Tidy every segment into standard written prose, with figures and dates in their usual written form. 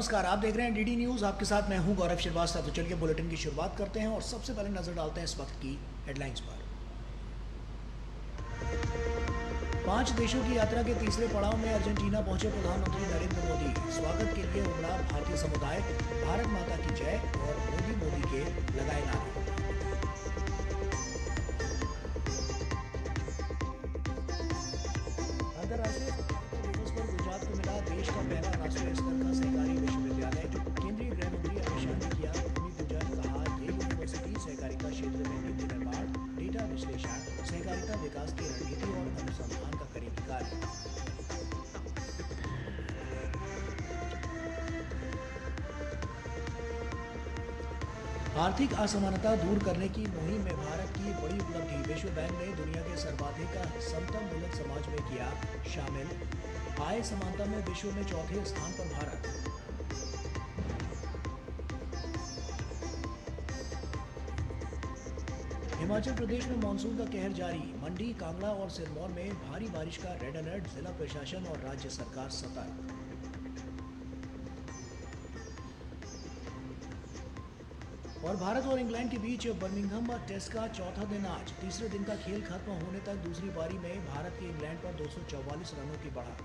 नमस्कार, आप देख रहे हैं डीडी न्यूज। आपके साथ मैं हूं गौरव श्रीवास्तव। तो चलिए बुलेटिन की शुरुआत करते हैं और सबसे पहले नजर डालते हैं इस वक्त की हेडलाइंस पर। 5 देशों की यात्रा के तीसरे पड़ाव में अर्जेंटीना पहुंचे प्रधानमंत्री नरेंद्र मोदी। स्वागत के लिए उमड़ा भारतीय समुदाय। भारत माता की जय और मोदी मोदी के लगाए नारे। अंतर्राष्ट्रीय दिवस पर गुजरात को मिला देश का पहला राष्ट्रीय स्तर का सहकारी विश्वविद्यालय। केंद्रीय गृह मंत्री अमित शाह ने किया भूमि पूजन। कहा ये यूनिवर्सिटी सहकारिता क्षेत्र में नीति निर्माण, डेटा विश्लेषण, सहकारिता विकास की रणनीति और अनुसंधान का करेगी कार्य। आर्थिक असमानता दूर करने की मुहिम में भारत की बड़ी उपलब्धि। विश्व बैंक ने दुनिया के सर्वाधिक समतल मूलक समाज में किया शामिल। आय समानता में विश्व में चौथे स्थान पर भारत। हिमाचल प्रदेश में मानसून का कहर जारी। मंडी, कांगड़ा और सिरमौर में भारी बारिश का रेड अलर्ट। जिला प्रशासन और राज्य सरकार सतर्क। और भारत और इंग्लैंड के बीच बर्मिंघम टेस्ट का चौथा दिन आज। तीसरे दिन का खेल खत्म होने तक दूसरी पारी में भारत की इंग्लैंड पर 244 रनों की बढ़त।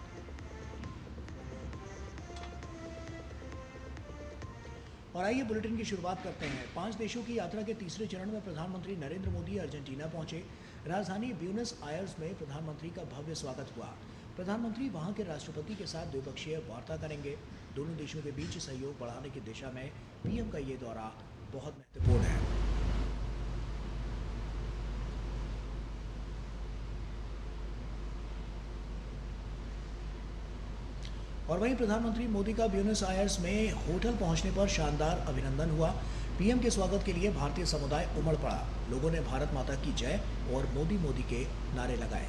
और आइए बुलेटिन की शुरुआत करते हैं। 5 देशों की यात्रा के तीसरे चरण में प्रधानमंत्री नरेंद्र मोदी अर्जेंटीना पहुंचे। राजधानी ब्यूनस आयर्स में प्रधानमंत्री का भव्य स्वागत हुआ। प्रधानमंत्री वहां के राष्ट्रपति के साथ द्विपक्षीय वार्ता करेंगे। दोनों देशों के बीच सहयोग बढ़ाने की दिशा में पीएम का ये दौरा बहुत महत्वपूर्ण है। और वहीं प्रधानमंत्री मोदी का ब्यूनस आयर्स में होटल पहुंचने पर शानदार अभिनंदन हुआ। पीएम के स्वागत के लिए भारतीय समुदाय उमड़ पड़ा। लोगों ने भारत माता की जय और मोदी मोदी के नारे लगाए।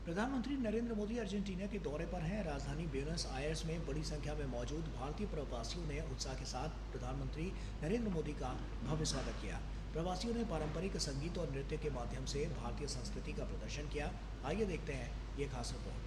प्रधानमंत्री नरेंद्र मोदी अर्जेंटीना के दौरे पर हैं। राजधानी ब्यूनस आयर्स में बड़ी संख्या में मौजूद भारतीय प्रवासियों ने उत्साह के साथ प्रधानमंत्री नरेंद्र मोदी का भव्य स्वागत किया। प्रवासियों ने पारंपरिक संगीत और नृत्य के माध्यम से भारतीय संस्कृति का प्रदर्शन किया। आइए देखते हैं ये खास रिपोर्ट।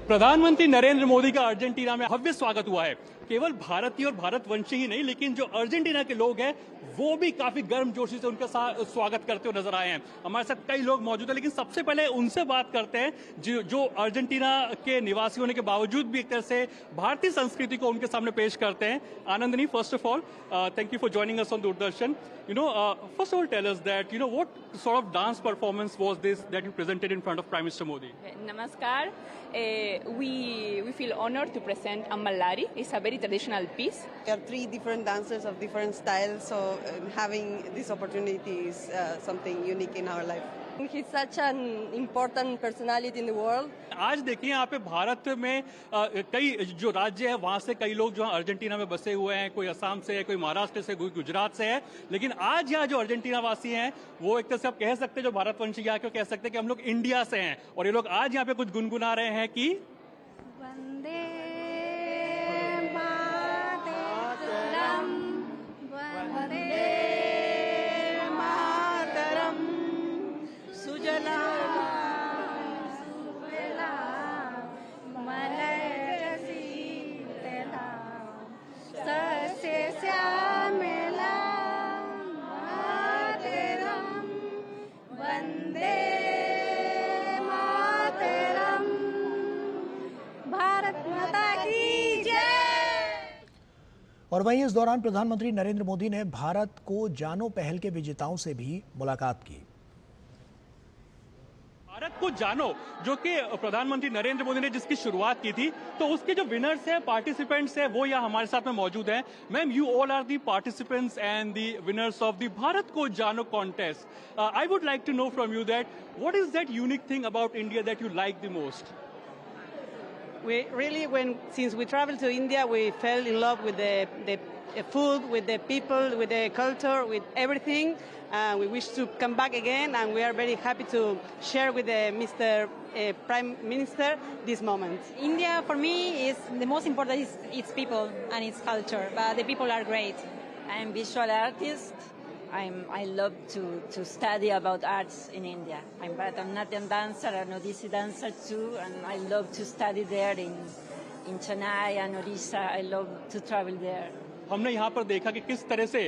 प्रधानमंत्री नरेंद्र मोदी का अर्जेंटीना में भव्य स्वागत हुआ है। केवल भारतीय और भारतवंशी ही नहीं, लेकिन जो अर्जेंटीना के लोग हैं वो भी काफी गर्मजोशी से उनका स्वागत करते हुए नजर आए हैं। हमारे साथ कई लोग मौजूद हैं, लेकिन सबसे पहले उनसे बात करते हैं जो अर्जेंटीना के निवासी होने के बावजूद भी एक तरह से भारतीय संस्कृति को उनके सामने पेश करते हैं। Anandini, first of all thank you for joining us on Doordarshan. First of all, tell us that what sort of dance performance was this that you presented in front of Prime Minister Modi? Namaskar. We feel honored to present Ammalari. It's a very traditional piece. There are 3 different dancers of different styles, so having this opportunity is something unique in our life. He's such an important personality in the world. आज देखिए यहाँ पे भारत में कई जो राज्य है वहाँ से कई लोग जो है अर्जेंटीना में बसे हुए हैं। कोई असम से है, कोई महाराष्ट्र से, कोई गुजरात से है। लेकिन आज यहाँ जो अर्जेंटीना वासी हैं वो एक तरह से आप कह सकते हैं, जो भारतवंशी यहाँ क्यों कह सकते हैं कि हम लोग इंडिया से हैं। और ये लोग आज यहाँ पे कुछ गुनगुना रहे हैं कि वंदे मातरम, वंदे मातरम, सुजला सुफला मलय शीतला सस्य श्यामला मातरम, वंदे मातरम, भारत माता की जय। और वहीं इस दौरान प्रधानमंत्री नरेंद्र मोदी ने भारत को जानो पहल के विजेताओं से भी मुलाकात की। भारत को जानो जो कि प्रधानमंत्री नरेंद्र मोदी ने जिसकी शुरुआत की थी, तो उसके जो विनर्स हैं, पार्टिसिपेंट्स हैं, वो यहाँ हमारे साथ में मौजूद हैं। Ma'am, you all are the participants and the winners of the Bharat Ko Jano contest. I would like to know from you that what is that unique thing about India that you like the most? We really, since we traveled to India, we fell in love with the food, with the people, with the culture, with everything. We wish to come back again, and we are very happy to share with Mr. Prime Minister this moment. India, for me, is the most important is its people and its culture. But the people are great. I am visual artist. I love to study about arts in India. I'm Bharatanatyam dancer and Odissi dancer too, and I love to study there in Chennai and Odisha. I love to travel there. हमने यहाँ पर देखा कि किस तरह से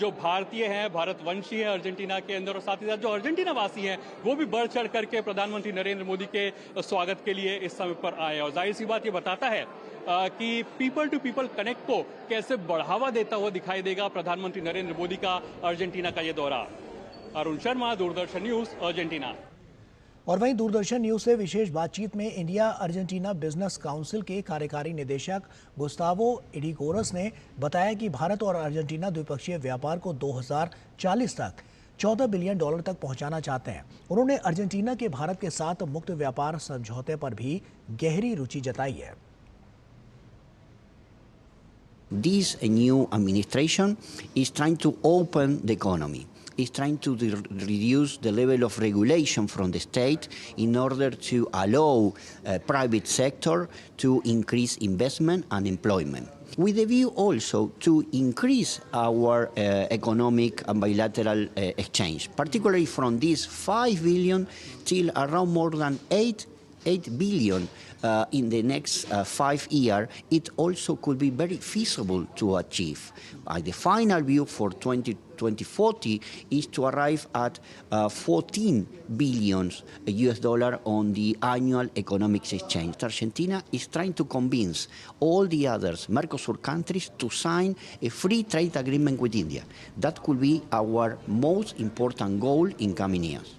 जो भारतीय हैं, भारतवंशी हैं अर्जेंटीना के अंदर, और साथ ही साथ जो अर्जेंटीना वासी हैं वो भी बढ़ चढ़ करके प्रधानमंत्री नरेंद्र मोदी के स्वागत के लिए इस समय पर आए। और जाहिर सी बात ये बताता है कि पीपल टू पीपल कनेक्ट को कैसे बढ़ावा देता हुआ दिखाई देगा प्रधानमंत्री नरेंद्र मोदी का अर्जेंटीना का ये दौरा। Arun Sharma, Doordarshan news, Argentina. और वहीं दूरदर्शन न्यूज से विशेष बातचीत में इंडिया अर्जेंटीना बिजनेस काउंसिल के कार्यकारी निदेशक गुस्तावो इडिकोरस ने बताया कि भारत और अर्जेंटीना द्विपक्षीय व्यापार को 2040 तक $14 बिलियन तक पहुंचाना चाहते हैं। उन्होंने अर्जेंटीना के भारत के साथ मुक्त व्यापार समझौते पर भी गहरी रुचि जताई है। This new administration is trying to open the economy. Is trying to reduce the level of regulation from the state in order to allow private sector to increase investment and employment. With a view also to increase our economic and bilateral exchange, particularly from this 5 billion till around more than 8 billion in the next 5 years, it also could be very feasible to achieve. The final view for 2040 is to arrive at 14 billion US dollar on the annual economic exchange. Argentina is trying to convince all the others Mercosur countries to sign a free trade agreement with India. That could be our most important goal in coming years.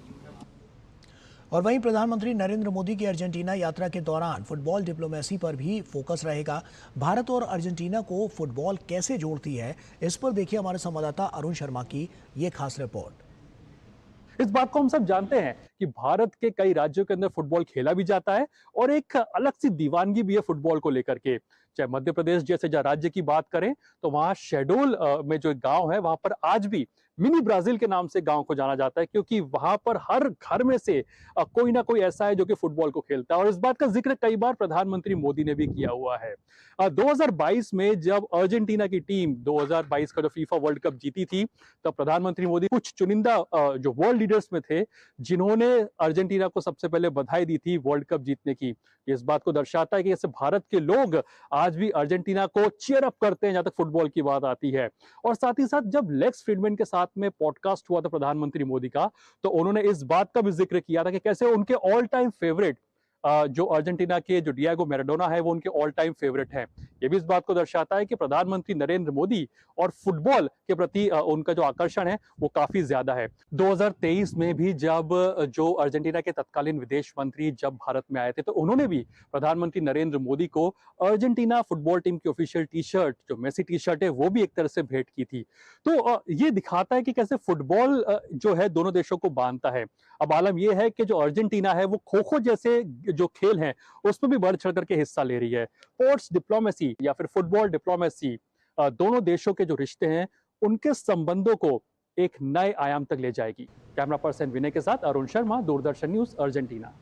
और वहीं प्रधानमंत्री नरेंद्र मोदी की Argentina यात्रा के दौरान football diplomacy पर भी focus रहेगा। भारत और अर्जेंटीना को फुटबॉल कैसे जोड़ती है, इस पर देखिए हमारे संवाददाता अरुण शर्मा की ये खास रिपोर्ट। इस बात को हम सब जानते हैं कि भारत के कई राज्यों के अंदर फुटबॉल खेला भी जाता है और एक अलग सी दीवानगी भी है फुटबॉल को लेकर के। चाहे मध्य प्रदेश जैसे राज्य की बात करें तो वहां शेडोल में जो गांव है वहां पर आज भी मिनी ब्राजील के नाम से गांव को जाना जाता है, क्योंकि वहां पर हर घर में से कोई ना कोई ऐसा है जो कि फुटबॉल को खेलता है। और इस बात का जिक्र कई बार प्रधानमंत्री मोदी ने भी किया हुआ है। 2022 में जब अर्जेंटीना की टीम 2022 का जो फीफा वर्ल्ड कप जीती थी, तब प्रधानमंत्री मोदी कुछ चुनिंदा जो वर्ल्ड लीडर्स में थे जिन्होंने अर्जेंटीना को सबसे पहले बधाई दी थी वर्ल्ड कप जीतने की। इस बात को दर्शाता है कि जैसे भारत के लोग आज भी अर्जेंटीना को चीयर अप करते हैं जहां तक फुटबॉल की बात आती है। और साथ ही साथ जब लेक्स फ्रीडमैन के साथ में पॉडकास्ट हुआ था प्रधानमंत्री मोदी का, तो उन्होंने इस बात का भी जिक्र किया था कि कैसे उनके ऑल टाइम फेवरेट जो अर्जेंटीना के जो डिएगो मैराडोना है वो उनके ऑल टाइम फेवरेट हैं। ये भी इस बात को दर्शाता है कि प्रधानमंत्री नरेंद्र मोदी और फुटबॉल के प्रति उनका जो आकर्षण है वो काफी ज्यादा है। 2023 में भी जब जो अर्जेंटीना के तत्कालीन विदेश मंत्री जब भारत में आए थे, तो उन्होंने भी प्रधानमंत्री नरेंद्र मोदी को अर्जेंटीना फुटबॉल टीम की ऑफिशियल टी शर्ट, जो मेसी टी शर्ट है, वो भी एक तरह से भेंट की थी। तो ये दिखाता है कि कैसे फुटबॉल जो है दोनों देशों को बांधता है। अब आलम यह है कि जो अर्जेंटीना है वो खो खो जैसे जो खेल हैं उसमें भी बढ़ चढ़ करके हिस्सा ले रही है। स्पोर्ट्स डिप्लोमेसी या फिर फुटबॉल डिप्लोमेसी दोनों देशों के जो रिश्ते हैं उनके संबंधों को एक नए आयाम तक ले जाएगी। कैमरा पर्सन विनय के साथ अरुण शर्मा, दूरदर्शन न्यूज, अर्जेंटीना।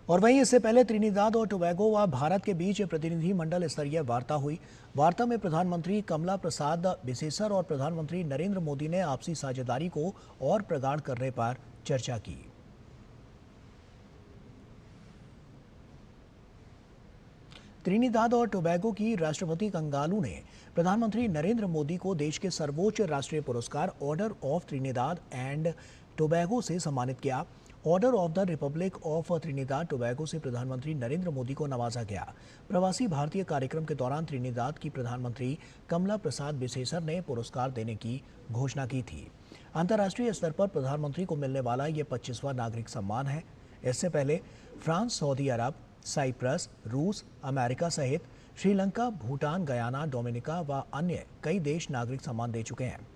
और वहीं इससे पहले त्रिनिदाद और टोबैगो व भारत के बीच प्रतिनिधि मंडल स्तरीय वार्ता हुई। वार्ता में प्रधानमंत्री कमला प्रसाद बिसेसर और प्रधानमंत्री नरेंद्र मोदी ने आपसी साझेदारी को और प्रगाढ़ करने पर चर्चा की। त्रिनिदाद और टोबैगो की राष्ट्रपति कंगालू ने प्रधानमंत्री नरेंद्र मोदी को देश के सर्वोच्च राष्ट्रीय पुरस्कार order of Trinidad and Tobago से सम्मानित किया। Order of the Republic of Trinidad Tobago से प्रधानमंत्री नरेंद्र मोदी को नवाजा गया। प्रवासी भारतीय कार्यक्रम के दौरान त्रिनिदाद की प्रधानमंत्री कमला प्रसाद बिसेसर ने पुरस्कार देने की घोषणा की थी। अंतर्राष्ट्रीय स्तर पर प्रधानमंत्री को मिलने वाला ये 25वां नागरिक सम्मान है। इससे पहले फ्रांस, सऊदी अरब, साइप्रस, रूस, अमेरिका सहित श्रीलंका, भूटान, गयाना, डोमिनिका व अन्य कई देश नागरिक सम्मान दे चुके हैं।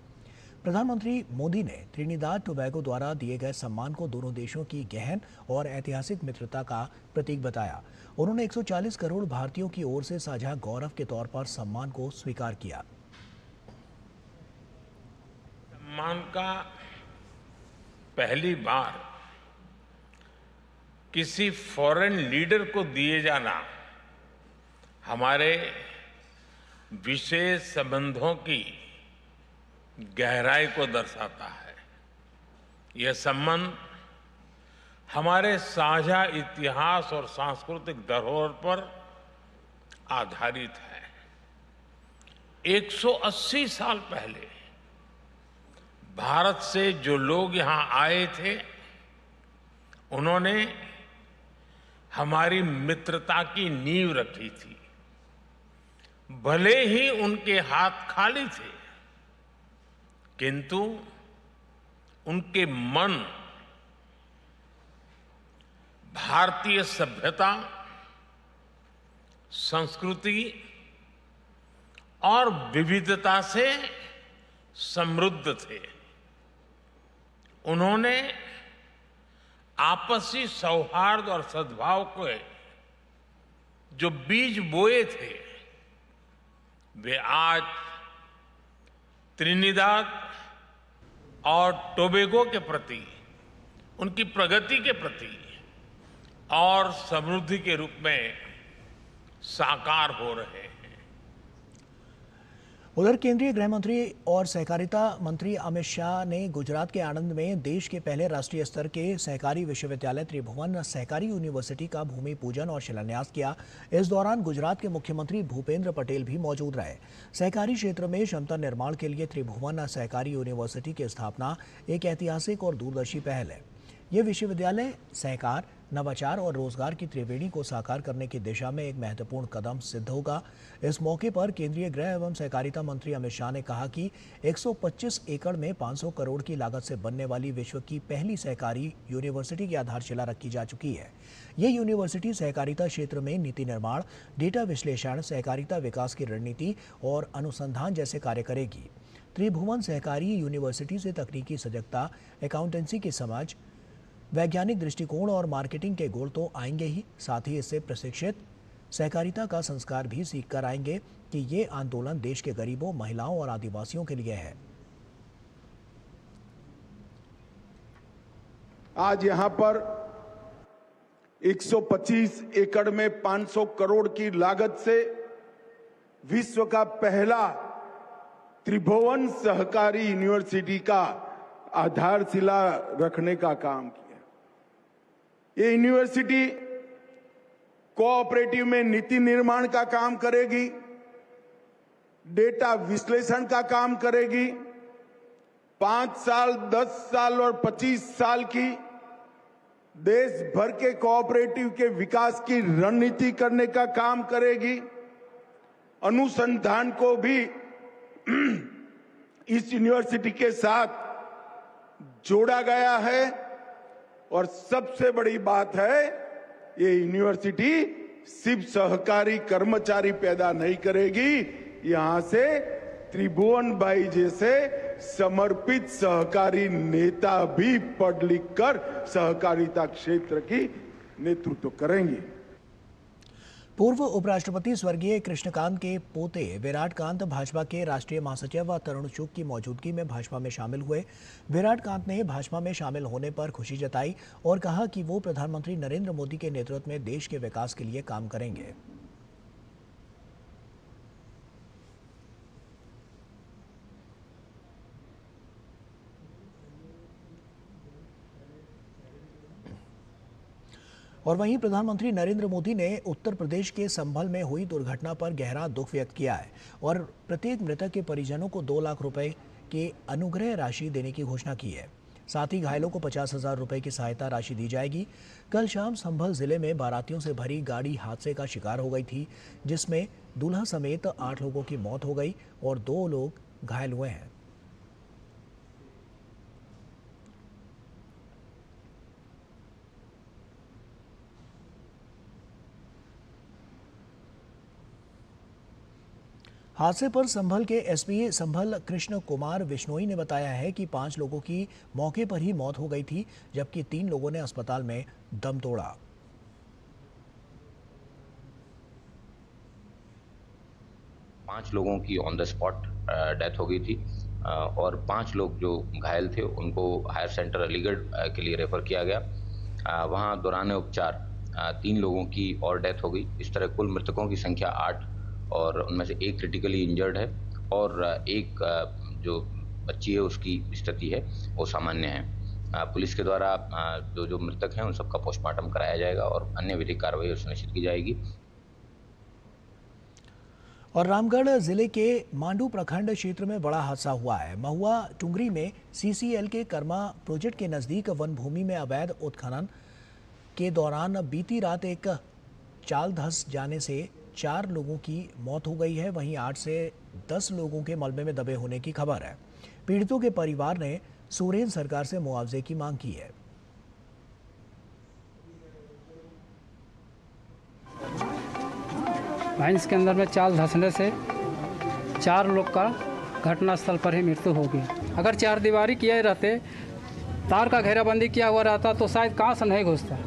प्रधानमंत्री मोदी ने त्रिनिदाद टोबैगो द्वारा दिए गए सम्मान को दोनों देशों की गहन और ऐतिहासिक मित्रता का प्रतीक बताया। उन्होंने 140 करोड़ भारतीयों की ओर से साझा गौरव के तौर पर सम्मान को स्वीकार किया। सम्मान का पहली बार किसी फॉरेन लीडर को दिए जाना हमारे विशेष संबंधों की गहराई को दर्शाता है। यह संबंध हमारे साझा इतिहास और सांस्कृतिक धरोहर पर आधारित है। 180 साल पहले भारत से जो लोग यहां आए थे, उन्होंने हमारी मित्रता की नींव रखी थी। भले ही उनके हाथ खाली थे, किंतु उनके मन भारतीय सभ्यता, संस्कृति और विविधता से समृद्ध थे। उन्होंने आपसी सौहार्द और सद्भाव के जो बीज बोए थे, वे आज त्रिनिदाद और टोबैगो के प्रति, उनकी प्रगति के प्रति और समृद्धि के रूप में साकार हो रहे हैं। उधर केंद्रीय गृह मंत्री और सहकारिता मंत्री अमित शाह ने गुजरात के आणंद में देश के पहले राष्ट्रीय स्तर के सहकारी विश्वविद्यालय त्रिभुवन सहकारी यूनिवर्सिटी का भूमि पूजन और शिलान्यास किया। इस दौरान गुजरात के मुख्यमंत्री भूपेंद्र पटेल भी मौजूद रहे। सहकारी क्षेत्र में क्षमता निर्माण के लिए त्रिभुवन सहकारी यूनिवर्सिटी की स्थापना एक ऐतिहासिक और दूरदर्शी पहल है। ये विश्वविद्यालय सहकार, नवाचार और रोजगार की त्रिवेणी को साकार करने की दिशा में एक महत्वपूर्ण कदम सिद्ध होगा। इस मौके पर केंद्रीय गृह एवं सहकारिता मंत्री अमित शाह ने कहा कि 125 एकड़ में 500 करोड़ की लागत से बनने वाली विश्व की पहली सहकारी यूनिवर्सिटी की आधारशिला रखी जा चुकी है। ये यूनिवर्सिटी सहकारिता क्षेत्र में नीति निर्माण, डेटा विश्लेषण, सहकारिता विकास की रणनीति और अनुसंधान जैसे कार्य करेगी। त्रिभुवन सहकारी यूनिवर्सिटी से तकनीकी सजगता, अकाउंटेंसी की समझ, वैज्ञानिक दृष्टिकोण और मार्केटिंग के गुण तो आएंगे ही, साथ ही इससे प्रशिक्षित सहकारिता का संस्कार भी सीख कर आएंगे कि ये आंदोलन देश के गरीबों, महिलाओं और आदिवासियों के लिए है। आज यहां पर 125 एकड़ में 500 करोड़ की लागत से विश्व का पहला त्रिभुवन सहकारी यूनिवर्सिटी का आधारशिला रखने का काम किया। ये यूनिवर्सिटी कोऑपरेटिव में नीति निर्माण का काम करेगी, डेटा विश्लेषण का काम करेगी, 5 साल, 10 साल और 25 साल की देश भर के कोऑपरेटिव के विकास की रणनीति करने का काम करेगी। अनुसंधान को भी इस यूनिवर्सिटी के साथ जोड़ा गया है और सबसे बड़ी बात है, ये यूनिवर्सिटी सिर्फ सहकारी कर्मचारी पैदा नहीं करेगी, यहां से त्रिभुवन भाई जैसे समर्पित सहकारी नेता भी पढ़ लिख कर सहकारिता क्षेत्र की नेतृत्व करेंगे। पूर्व उपराष्ट्रपति स्वर्गीय कृष्णकांत के पोते विराट कांत भाजपा के राष्ट्रीय महासचिव तरुण चुग की मौजूदगी में भाजपा में शामिल हुए। विराट कांत ने भाजपा में शामिल होने पर खुशी जताई और कहा कि वो प्रधानमंत्री नरेंद्र मोदी के नेतृत्व में देश के विकास के लिए काम करेंगे। और वहीं प्रधानमंत्री नरेंद्र मोदी ने उत्तर प्रदेश के संभल में हुई दुर्घटना पर गहरा दुख व्यक्त किया है और प्रत्येक मृतक के परिजनों को 2 लाख रुपए की अनुग्रह राशि देने की घोषणा की है। साथ ही घायलों को 50,000 रुपए की सहायता राशि दी जाएगी। कल शाम संभल जिले में बारातियों से भरी गाड़ी हादसे का शिकार हो गई थी, जिसमें दूल्हा समेत 8 लोगों की मौत हो गई और 2 लोग घायल हुए हैं। हादसे पर संभल के एसपी संभल कृष्ण कुमार विश्नोई ने बताया है कि 5 लोगों की मौके पर ही मौत हो गई थी, जबकि 3 लोगों ने अस्पताल में दम तोड़ा। पांच लोगों की ऑन द स्पॉट डेथ हो गई थी और 5 लोग जो घायल थे उनको हायर सेंटर अलीगढ़ के लिए रेफर किया गया। वहां दौरान उपचार 3 लोगों की और डेथ हो गई। इस तरह कुल मृतकों की संख्या 8 और उनमें से एक क्रिटिकली इंजर्ड है और एक जो बच्ची है उसकी स्थिति है वो सामान्य है। पुलिस के द्वारा जो मृतक हैं उन सबका पोस्टमार्टम कराया जाएगा और अन्य विधिक कार्रवाई सुनिश्चित की जाएगी। और रामगढ़ जिले के मांडू प्रखंड क्षेत्र में बड़ा हादसा हुआ है। महुआ टुंगरी में सीसीएल के कर्मा प्रोजेक्ट के नजदीक वन भूमि में अवैध उत्खनन के दौरान बीती रात एक चाल धंस जाने से 4 लोगों की मौत हो गई है। वहीं 8 से 10 लोगों के मलबे में दबे होने की खबर है। पीड़ितों के परिवार ने सोरेन सरकार से मुआवजे की मांग की है। माइंस के अंदर में चाल धंसने से 4 लोग का घटनास्थल पर ही मृत्यु हो गई। अगर 4 दीवारी किए रहते, तार का घेराबंदी किया हुआ रहता तो शायद कहाँ से नहीं घुसता।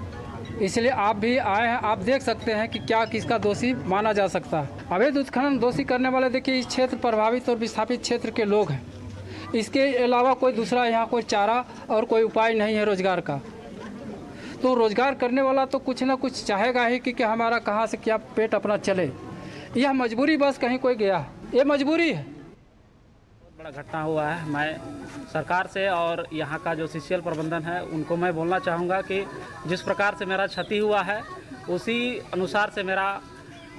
इसलिए आप भी आए हैं, आप देख सकते हैं कि क्या किसका दोषी माना जा सकता है। अवैध उत्खनन दोषी करने वाले देखिए इस क्षेत्र प्रभावित और विस्थापित क्षेत्र के लोग हैं। इसके अलावा कोई दूसरा यहाँ कोई चारा और कोई उपाय नहीं है रोजगार का। तो रोजगार करने वाला तो कुछ ना कुछ चाहेगा ही कि हमारा कहाँ से क्या पेट अपना चले। यह मजबूरी बस कहीं कोई गया, ये मजबूरी है। बड़ा घटना हुआ है। मैं सरकार से और यहाँ का जो सीसीएल प्रबंधन है उनको मैं बोलना चाहूँगा कि जिस प्रकार से मेरा क्षति हुआ है उसी अनुसार से मेरा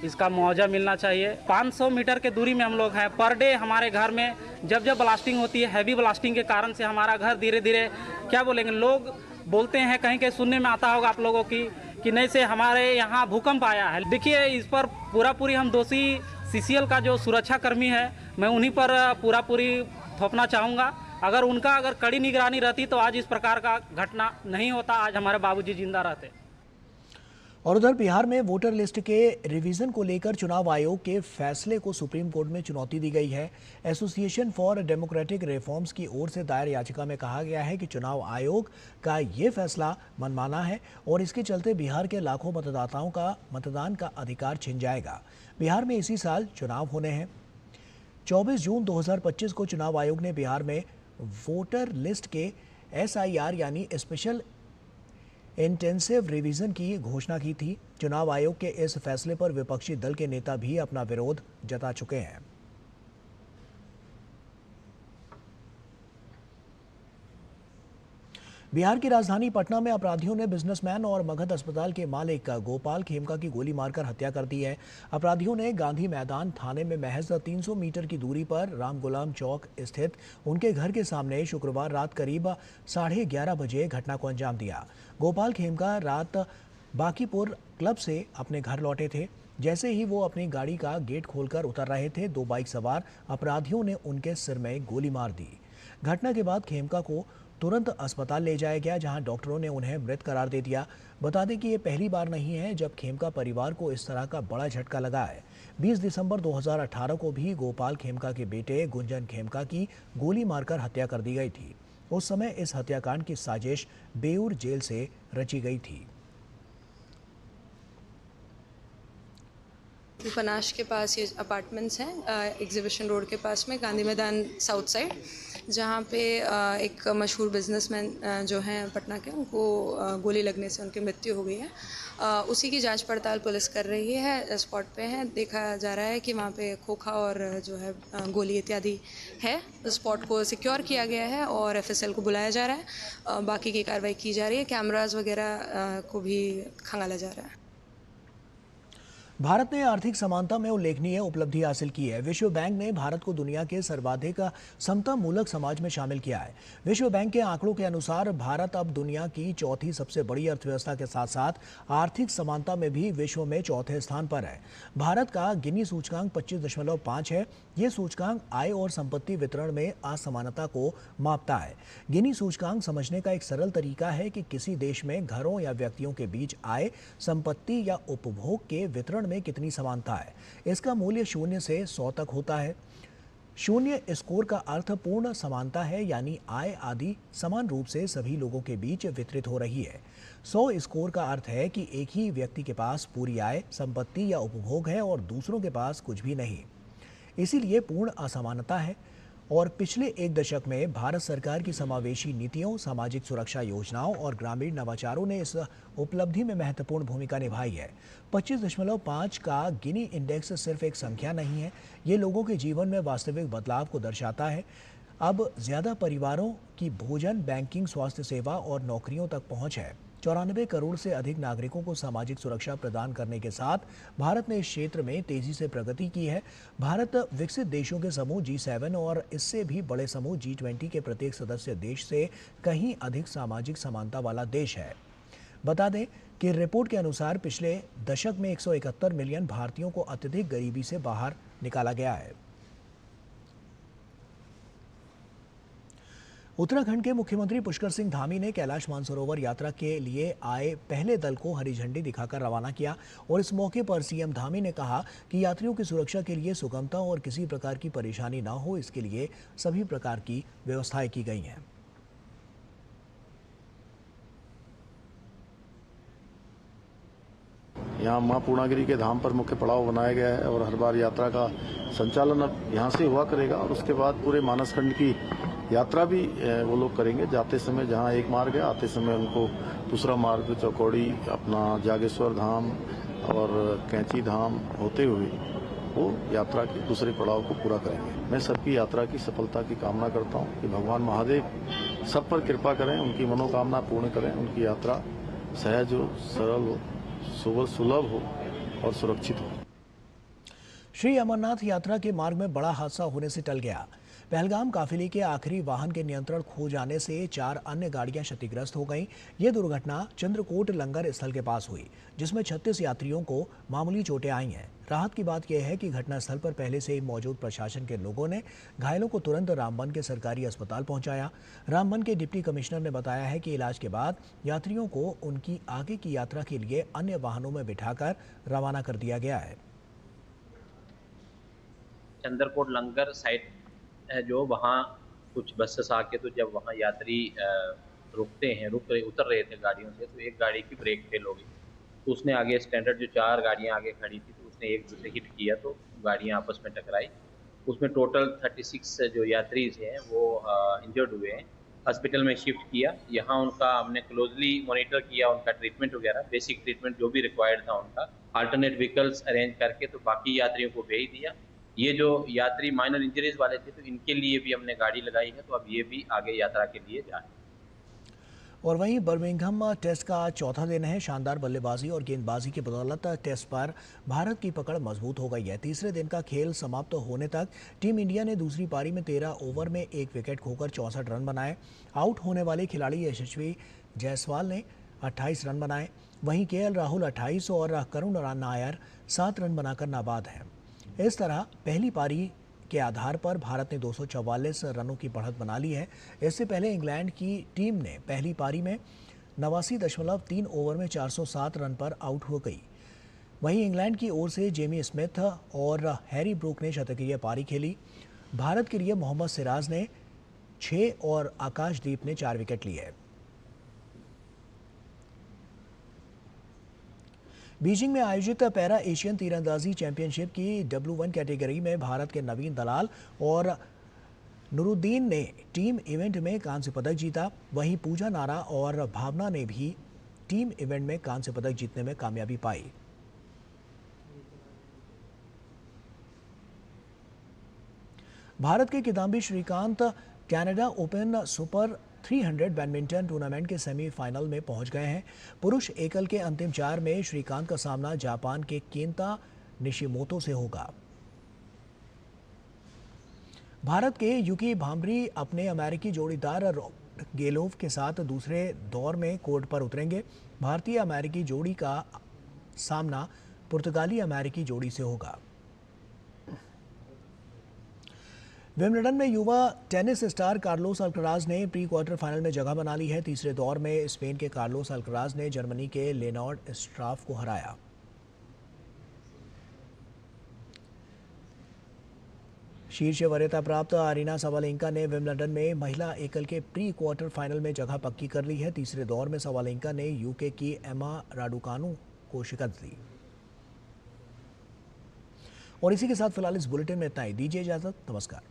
इसका मुआवजा मिलना चाहिए। 500 मीटर के दूरी में हम लोग हैं। पर डे हमारे घर में जब ब्लास्टिंग होती है, हैवी ब्लास्टिंग के कारण से हमारा घर धीरे धीरे क्या बोलेंगे, लोग बोलते हैं, कहीं कहीं सुनने में आता होगा आप लोगों की कि नहीं से हमारे यहाँ भूकंप आया है। देखिए इस पर पूरी हम दोषी सीसीएल का जो सुरक्षा कर्मी है मैं उन्हीं पर पूरी थोपना चाहूँगा। अगर कड़ी निगरानी रहती तो आज इस प्रकार का घटना नहीं होता, आज हमारे बाबूजी जिंदा रहते। और उधर बिहार में वोटर लिस्ट के रिवीजन को लेकर चुनाव आयोग के फैसले को सुप्रीम कोर्ट में चुनौती दी गई है। एसोसिएशन फॉर डेमोक्रेटिक रिफॉर्म्स की ओर से दायर याचिका में कहा गया है कि चुनाव आयोग का ये फैसला मनमाना है और इसके चलते बिहार के लाखों मतदाताओं का मतदान का अधिकार छिन जाएगा। बिहार में इसी साल चुनाव होने हैं। 24 जून 2025 को चुनाव आयोग ने बिहार में वोटर लिस्ट के SIR यानी स्पेशल इंटेंसिव रिवीजन की घोषणा की थी। चुनाव आयोग के इस फैसले पर विपक्षी दल के नेता भी अपना विरोध जता चुके हैं। बिहार की राजधानी पटना में अपराधियों ने बिजनेसमैन और मगध अस्पताल के मालिक गोपाल खेमका की गोली मारकर हत्या कर दी है। अपराधियों ने गांधी मैदान थाने में महज 300 मीटर की दूरी पर राम गुलाम चौक स्थित उनके घर के सामने शुक्रवार रात करीब 11:30 बजे घटना को अंजाम दिया। गोपाल खेमका रात बाकीपुर क्लब से अपने घर लौटे थे। जैसे ही वो अपनी गाड़ी का गेट खोलकर उतर रहे थे, 2 बाइक सवार अपराधियों ने उनके सिर में गोली मार दी। घटना के बाद खेमका को तुरंत अस्पताल ले जाया गया, जहां डॉक्टरों ने उन्हें मृत करार दे दिया। बता दें कि ये पहली बार नहीं है जब खेमका परिवार को इस तरह का बड़ा झटका लगा है। 20 दिसंबर 2018 को भी गोपाल खेमका के बेटे गुंजन खेमका की गोली मारकर हत्या कर दी गई थी। उस समय इस हत्याकांड की साजिश बेऊर जेल से रची गई थी। पनाश के पास ये अपार्टमेंट्स हैं, एग्जीबिशन रोड के पास में, गांधी मैदान साउथ साइड, जहाँ पे एक मशहूर बिजनेसमैन जो हैं पटना के, उनको गोली लगने से उनकी मृत्यु हो गई है। उसी की जांच पड़ताल पुलिस कर रही है। स्पॉट पे है, देखा जा रहा है कि वहाँ पे खोखा और जो है गोली इत्यादि है। स्पॉट को सिक्योर किया गया है और FSL को बुलाया जा रहा है। बाकी की कार्रवाई की जा रही है। कैमरास वगैरह को भी खंगाला जा रहा है। भारत ने आर्थिक समानता में उल्लेखनीय उपलब्धि हासिल की है। विश्व बैंक ने भारत को दुनिया के सर्वाधिक समतामूलक समाज में शामिल किया है। विश्व बैंक के आंकड़ों के अनुसार भारत अब दुनिया की चौथी सबसे बड़ी अर्थव्यवस्था के साथ साथ आर्थिक समानता में भी विश्व में चौथे स्थान पर है। भारत का गिनी सूचकांक 25.5 है। ये सूचकांक आय और संपत्ति वितरण में असमानता को मापता है। गिनी सूचकांक समझने का एक सरल तरीका है कि किसी देश में घरों या व्यक्तियों के बीच आय, संपत्ति या उपभोग के वितरण चरण में कितनी समानता है। इसका मूल्य 0 से 100 तक होता है। 0 स्कोर का अर्थ पूर्ण समानता है, यानी आय आदि समान रूप से सभी लोगों के बीच वितरित हो रही है। 100 स्कोर का अर्थ है कि एक ही व्यक्ति के पास पूरी आय, संपत्ति या उपभोग है और दूसरों के पास कुछ भी नहीं। इसीलिए पूर्ण असमानता है। और पिछले 1 दशक में भारत सरकार की समावेशी नीतियों, सामाजिक सुरक्षा योजनाओं और ग्रामीण नवाचारों ने इस उपलब्धि में महत्वपूर्ण भूमिका निभाई है। 25.5 का गिनी इंडेक्स सिर्फ एक संख्या नहीं है, ये लोगों के जीवन में वास्तविक बदलाव को दर्शाता है। अब ज्यादा परिवारों की भोजन, बैंकिंग, स्वास्थ्य सेवा और नौकरियों तक पहुंच है। 94 करोड़ से अधिक नागरिकों को सामाजिक सुरक्षा प्रदान करने के साथ भारत ने इस क्षेत्र में तेजी से प्रगति की है। भारत विकसित देशों के समूह G7 और इससे भी बड़े समूह G20 के प्रत्येक सदस्य देश से कहीं अधिक सामाजिक समानता वाला देश है। बता दें कि रिपोर्ट के अनुसार पिछले दशक में 171 मिलियन भारतीयों को अत्यधिक गरीबी से बाहर निकाला गया है। उत्तराखंड के मुख्यमंत्री पुष्कर सिंह धामी ने कैलाश मानसरोवर यात्रा के लिए आए पहले दल को हरी झंडी दिखाकर रवाना किया और इस मौके पर सीएम धामी ने कहा कि यात्रियों की सुरक्षा के लिए सुगमता और किसी प्रकार की परेशानी न हो, इसके लिए सभी प्रकार की व्यवस्थाएं की गई हैं। यहाँ मां पूर्णागिरी के धाम पर मुख्य पड़ाव बनाया गया है और हर बार यात्रा का संचालन अब यहाँ से हुआ करेगा और उसके बाद पूरे मानसखंड की यात्रा भी वो लोग करेंगे। जाते समय जहाँ एक मार्ग है, आते समय उनको दूसरा मार्ग चौकौड़ी, अपना जागेश्वर धाम और कैंची धाम होते हुए वो यात्रा के दूसरे पड़ाव को पूरा करेंगे। मैं सबकी यात्रा की सफलता की कामना करता हूँ कि भगवान महादेव सब पर कृपा करें, उनकी मनोकामना पूर्ण करें, उनकी यात्रा सहज हो, सरल हो, सुलभ हो और सुरक्षित हो। श्री अमरनाथ यात्रा के मार्ग में बड़ा हादसा होने से टल गया। पहलगाम काफिले के आखिरी वाहन के नियंत्रण खो जाने से 4 अन्य गाड़ियां क्षतिग्रस्त हो गईं। ये दुर्घटना चंद्रकोट लंगर स्थल के पास हुई, जिसमें 36 यात्रियों को मामूली चोटें आई हैं। राहत की बात यह है कि घटनास्थल पर पहले से ही मौजूद प्रशासन के लोगों ने घायलों को तुरंत रामबन के सरकारी अस्पताल पहुंचाया। रामबन के डिप्टी कमिश्नर ने बताया है कि इलाज के बाद यात्रियों को उनकी आगे की यात्रा के लिए अन्य वाहनों में बिठाकर रवाना कर दिया गया है। चंद्रकोट लंगर साइट है जो वहाँ कुछ बसेस आके तो जब वहाँ यात्री उतर रहे थे गाड़ियों से, तो एक गाड़ी की ब्रेक फेल हो गई, तो उसने आगे स्टैंडर्ड जो 4 गाड़ियाँ आगे खड़ी थी तो उसने एक दूसरे हिट किया, तो गाड़ियाँ आपस में टकराई। उसमें टोटल 36 जो यात्री हैं वो इंजर्ड हुए हैं, हॉस्पिटल में शिफ्ट किया। यहाँ उनका हमने क्लोजली मॉनिटर किया, उनका ट्रीटमेंट वगैरह, बेसिक ट्रीटमेंट जो भी रिक्वायर्ड था उनका, अल्टरनेट व्हीकल्स अरेंज करके तो बाकी यात्रियों को भेज दिया। ये जो यात्री माइनर इंजरीज वाले थे तो इनके लिए भी हमने गाड़ी लगाई है, तो अब ये भी आगे यात्रा के लिए जाए। और वहीं बर्मिंघम टेस्ट का चौथा दिन है। शानदार बल्लेबाजी और गेंदबाजी की बदौलत टेस्ट पर भारत की पकड़ मजबूत हो गई है। तीसरे दिन का खेल समाप्त होने तक टीम इंडिया ने दूसरी पारी में 13 ओवर में 1 विकेट खोकर 64 रन बनाए। आउट होने वाले खिलाड़ी यशस्वी जायसवाल ने 28 रन बनाए। वहीं केएल राहुल 28 और करुण नायर 7 रन बनाकर नाबाद हैं। इस तरह पहली पारी के आधार पर भारत ने 244 रनों की बढ़त बना ली है। इससे पहले इंग्लैंड की टीम ने पहली पारी में 89.3 ओवर में 407 रन पर आउट हो गई। वहीं इंग्लैंड की ओर से जेमी स्मिथ और हैरी ब्रूक ने शतकीय पारी खेली। भारत के लिए मोहम्मद सिराज ने 6 और आकाशदीप ने 4 विकेट लिए। बीजिंग में आयोजित पैरा एशियन तीरंदाजी चैंपियनशिप की W1 कैटेगरी में भारत के नवीन दलाल और नुरुद्दीन ने टीम इवेंट में कांस्य पदक जीता। वहीं पूजा नारा और भावना ने भी टीम इवेंट में कांस्य पदक जीतने में कामयाबी पाई। भारत के Kidambi Srikanth Canada open super 300 badminton tournament के सेमीफाइनल में पहुंच गए हैं। पुरुष एकल के अंतिम 4 में श्रीकांत का सामना जापान के केंता निशिमोतो से होगा। भारत के युकी भांबरी अपने अमेरिकी जोड़ीदार गेलोव के साथ दूसरे दौर में कोर्ट पर उतरेंगे। भारतीय अमेरिकी जोड़ी का सामना पुर्तगाली अमेरिकी जोड़ी से होगा। विंबलडन में युवा टेनिस स्टार कार्लोस अल्कराज ने प्री क्वार्टर फाइनल में जगह बना ली है। तीसरे दौर में स्पेन के कार्लोस अल्कराज ने जर्मनी के लेनॉर्ड स्ट्राफ को हराया। शीर्ष वरीयता प्राप्त अरीना साबालेंका ने विंबलडन में महिला एकल के प्री क्वार्टर फाइनल में जगह पक्की कर ली है। तीसरे दौर में साबालेंका ने यूके की एमा राडुकानु को शिकस्त दी। और इसी के साथ फिलहाल इस बुलेटिन में इतना ही। दीजिए इजाजत। नमस्कार।